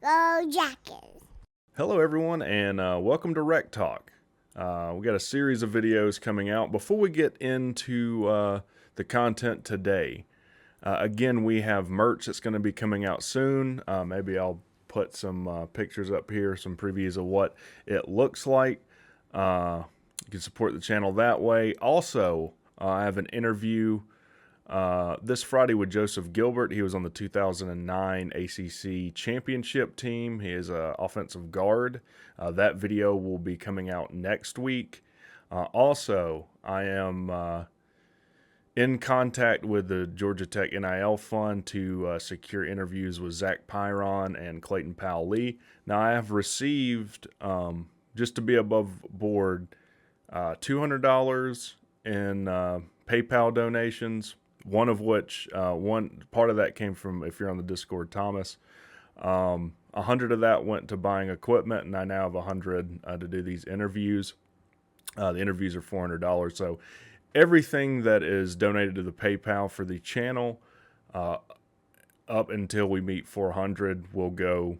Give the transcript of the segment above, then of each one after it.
Go Jackets. Hello everyone and welcome to Rec Talk. We got a series of videos coming out. Before we get into the content today, again we have merch that's going to be coming out soon. Maybe I'll put some pictures up here, some previews of what it looks like. You can support the channel that way. Also, I have an interview this Friday with Joseph Gilbert. He was on the 2009 ACC championship team. He is an offensive guard. That video will be coming out next week. Also, I am in contact with the Georgia Tech NIL Fund to secure interviews with Zach Pyron and Clayton Powell-Lee. Now, I have received, just to be above board, $200 in PayPal donations. One of which, one part of that came from, if you're on the Discord, Thomas. 100 of that went to buying equipment, and I now have 100 to do these interviews. The interviews are $400. So everything that is donated to the PayPal for the channel, up until we meet 400, will go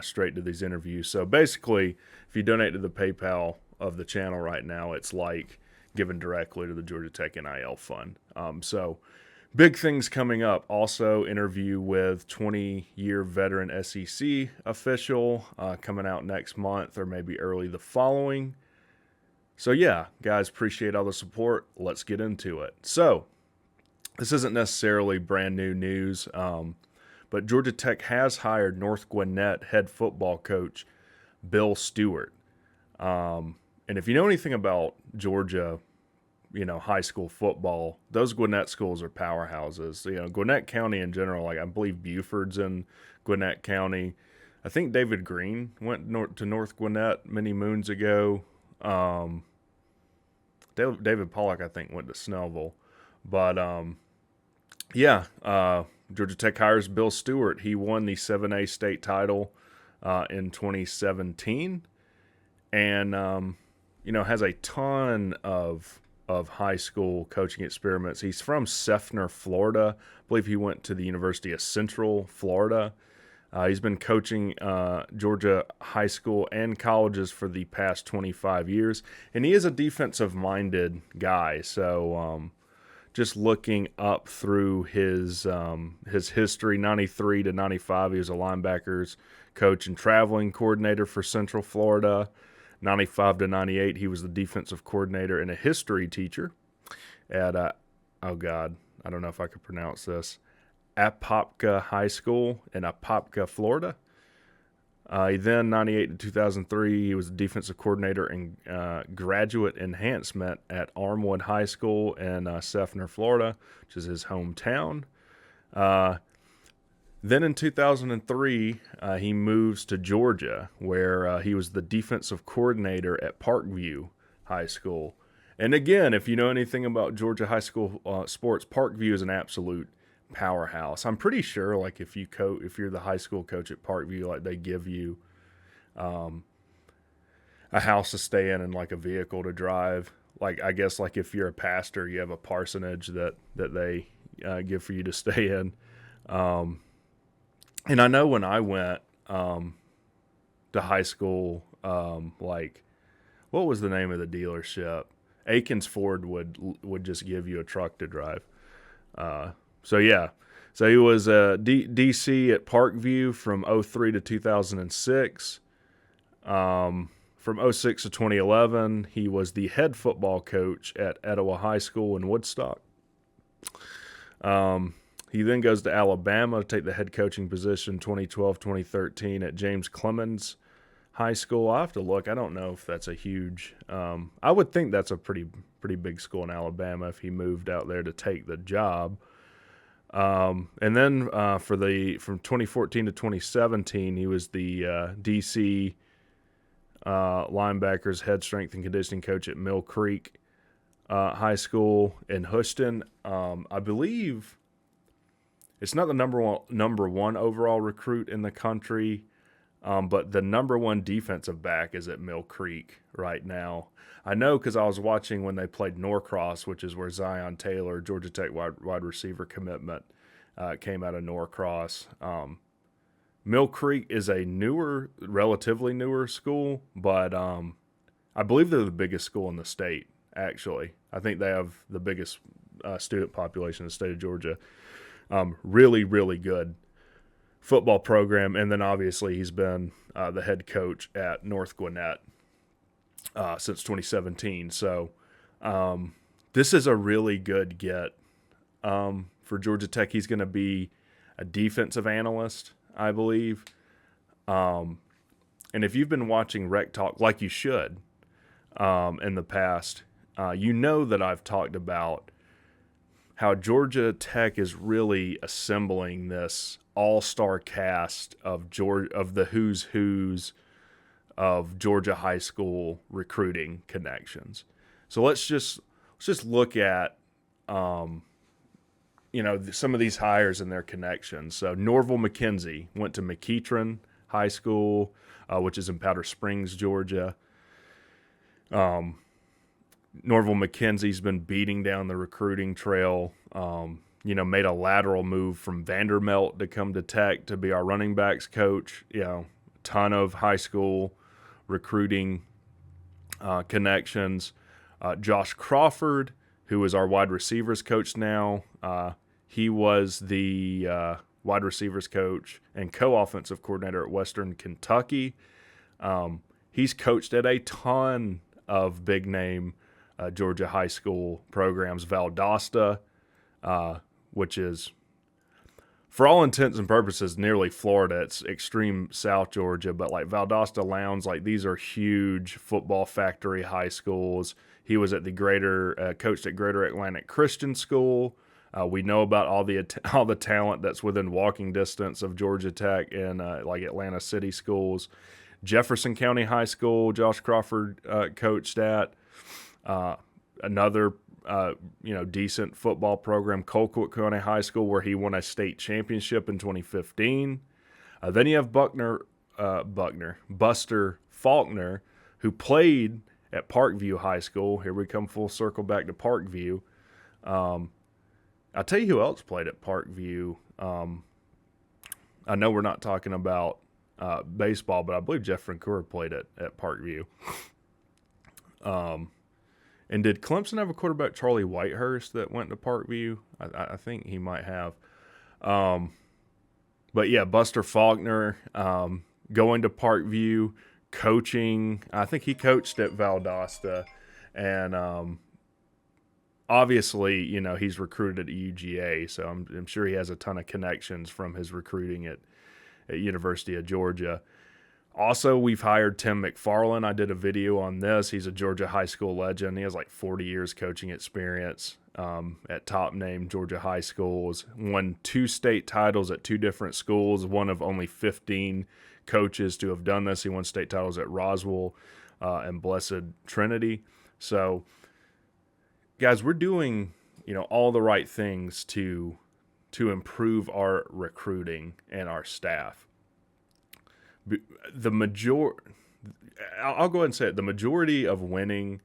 straight to these interviews. So basically, if you donate to the PayPal of the channel right now, it's like given directly to the Georgia Tech NIL Fund. So big things coming up. Also, interview with 20-year veteran SEC official coming out next month or maybe early the following. So yeah, guys, appreciate all the support. Let's get into it. So this isn't necessarily brand new news, but Georgia Tech has hired North Gwinnett head football coach Bill Stewart. And if you know anything about Georgia, high school football, those Gwinnett schools are powerhouses. Gwinnett County in general, like I believe Buford's in Gwinnett County. I think David Green went to North Gwinnett many moons ago. David Pollock, I think, went to Snellville. But, Georgia Tech hires Bill Stewart. He won the 7A state title in 2017. And, has a ton of high school coaching experiments. He's from Seffner, Florida. I believe he went to the University of Central Florida. He's been coaching Georgia high school and colleges for the past 25 years, and he is a defensive-minded guy. So just looking up through his history, 93 to 95, he was a linebackers coach and traveling coordinator for Central Florida. 95 to 98, he was the defensive coordinator and a history teacher at, I don't know if I could pronounce this, Apopka High School in Apopka, Florida. He then, 98 to 2003, he was the defensive coordinator and graduate enhancement at Armwood High School in Seffner, Florida, which is his hometown. Then in 2003, he moves to Georgia, where he was the defensive coordinator at Parkview High School. And again, if you know anything about Georgia high school sports, Parkview is an absolute powerhouse. I'm pretty sure, like if you're the high school coach at Parkview, like they give you a house to stay in and like a vehicle to drive. Like I guess like if you're a pastor, you have a parsonage that they give for you to stay in. And I know when I went to high school, what was the name of the dealership? Akins Ford would just give you a truck to drive. So he was DC at Parkview from 03 to 2006. From 06 to 2011, he was the head football coach at Etowah High School in Woodstock. He then goes to Alabama to take the head coaching position 2012-2013 at James Clemens High School. I have to look. I don't know if that's a huge I would think that's a pretty big school in Alabama if he moved out there to take the job. And then from 2014 to 2017, he was the DC linebackers head strength and conditioning coach at Mill Creek High School in Houston. I believe it's not the number one overall recruit in the country, but the number one defensive back is at Mill Creek right now. I know because I was watching when they played Norcross, which is where Zion Taylor, Georgia Tech wide receiver commitment, came out of Norcross. Mill Creek is a relatively newer school, but I believe they're the biggest school in the state, actually. I think they have the biggest student population in the state of Georgia. Really, really good football program. And then obviously he's been the head coach at North Gwinnett since 2017. So this is a really good get for Georgia Tech. He's going to be a defensive analyst, I believe. And if you've been watching Rec Talk, like you should, in the past, you know that I've talked about how Georgia Tech is really assembling this all-star cast of the who's of Georgia high school recruiting connections. So let's just look at some of these hires and their connections. So Norval McKenzie went to McEachern High School, which is in Powder Springs, Georgia. Norval McKenzie's been beating down the recruiting trail, made a lateral move from Vanderbilt to come to Tech to be our running backs coach. Ton of high school recruiting connections. Josh Crawford, who is our wide receivers coach now, he was the wide receivers coach and co-offensive coordinator at Western Kentucky. He's coached at a ton of big-name Georgia high school programs. Valdosta, which is, for all intents and purposes, nearly Florida. It's extreme South Georgia, but like Valdosta, Lowndes, like these are huge football factory high schools. He was at the coached at Greater Atlantic Christian School. We know about all the talent that's within walking distance of Georgia Tech in like Atlanta City schools. Jefferson County High School, Josh Crawford coached at. Another decent football program, Colquitt County High School, where he won a state championship in 2015. Then you have Buster Faulkner, who played at Parkview High School. Here we come full circle back to Parkview. I'll tell you who else played at Parkview. I know we're not talking about baseball, but I believe Jeff Francoeur played at Parkview. And did Clemson have a quarterback, Charlie Whitehurst, that went to Parkview? I think he might have. But yeah, Buster Faulkner going to Parkview, coaching. I think he coached at Valdosta. And obviously, he's recruited at UGA, so I'm sure he has a ton of connections from his recruiting at University of Georgia. Also, we've hired Tim McFarland. I did a video on this. He's a Georgia high school legend. He has like 40 years coaching experience at top-name Georgia high schools. Won 2 state titles at 2 different schools, one of only 15 coaches to have done this. He won state titles at Roswell and Blessed Trinity. So, guys, we're doing all the right things to improve our recruiting and our staff. I'll go ahead and say it. The majority of winning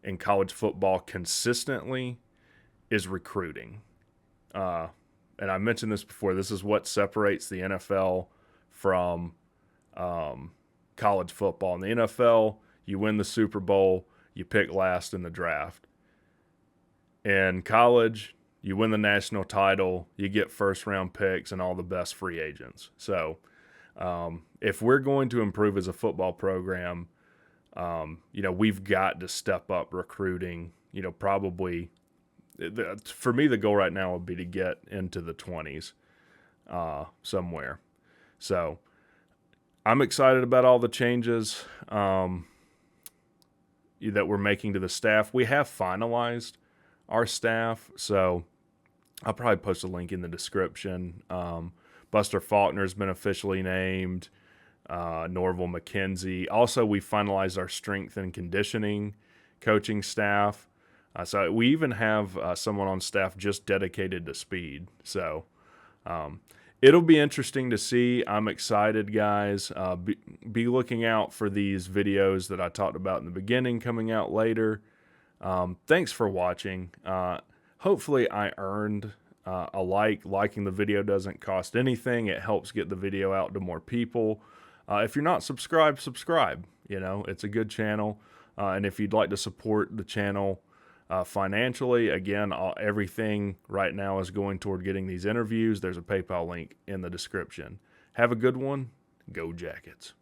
in college football consistently is recruiting. And I mentioned this before. This is what separates the NFL from college football. In the NFL, you win the Super Bowl, you pick last in the draft. In college, you win the national title, you get first-round picks and all the best free agents. So if we're going to improve as a football program, we've got to step up recruiting. Probably for me, the goal right now would be to get into the 20s somewhere. So I'm excited about all the changes that we're making to the staff. We have finalized our staff, so I'll probably post a link in the description. Buster Faulkner has been officially named, Norval McKenzie. Also, we finalized our strength and conditioning coaching staff. So we even have someone on staff just dedicated to speed. So it'll be interesting to see. I'm excited, guys. Be looking out for these videos that I talked about in the beginning coming out later. Thanks for watching. Hopefully I earned Liking the video doesn't cost anything. It helps get the video out to more people. If you're not subscribed, subscribe. It's a good channel. And if you'd like to support the channel financially, again, everything right now is going toward getting these interviews. There's a PayPal link in the description. Have a good one. Go Jackets.